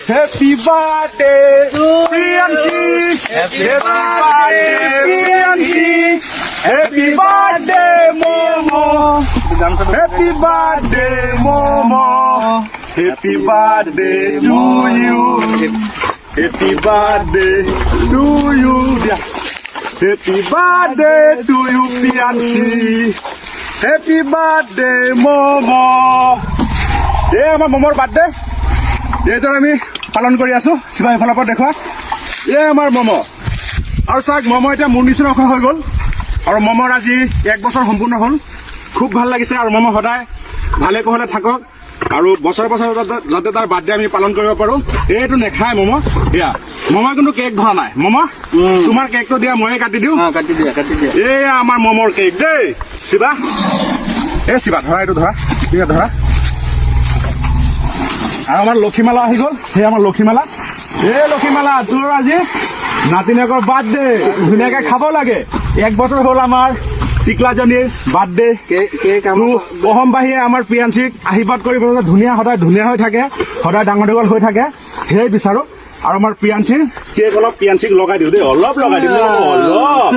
Happy birthday, Priyanshi. Happy birthday, Priyanshi. Happy birthday, Momo. Happy birthday, Momo. Happy birthday to you. Happy birthday to you. Happy birthday to you, Priyanshi. Happy birthday, Momo. আমাৰ মমৰ birthday এইদৰে আমি পালন কৰি আছো শিৱা এফালৰ পৰা দেখুৱা আমাৰ মম আৰু চাওক মম এতিয়া মোৰ নিচিনা হৈ গ'ল আৰু মমৰ আজি 1 বছৰ সম্পূৰ্ণ হ'ল খুব ভাল লাগিছে আৰু মম সদায় ভালে কুশলে থাকক আৰু বছৰ বছৰ যাতে তাৰ বাৰ্থডে আমি পালন কৰিব পাৰো এইটো নেখায় মম এয়া মম কিন্তু কেক ধৰা নাই মম তোমাৰ কেকটো দিয়া ময়ে কাটি দিওঁ কাটি দিয়া এয়া আমাৰ মমৰ কেক দেই শিৱা শিৱা ধৰা এইটো ধৰা ঠিক আছে ধৰা আৰু আমাৰ লক্ষীমালা আহি গ'ল সেই আমাৰ লক্ষীমালা লক্ষীমালা তোৰ আজি নাতিনীয়েকৰ বাৰ্থডে ধুনীয়াকে খাব লাগে 1 বছৰ হ'ল আমাৰ টিকলাজনীৰ বাৰ্থডে অসমবাসীয়ে আমাৰ প্ৰিয়াঞ্চিক আশীৰ্বাদ কৰিব ধুনীয়া সদায় ধুনীয়া হৈ থাকে সদায় ডাঙৰ দীঘল হৈ থাকে সেয়াই বিচাৰো আৰু আমাৰ প্ৰিয়াঞ্চিৰ কেক অলপ প্ৰিয়াঞ্চিক লগাই দিওঁ দেই অলপ লগাই দিওঁ অলপ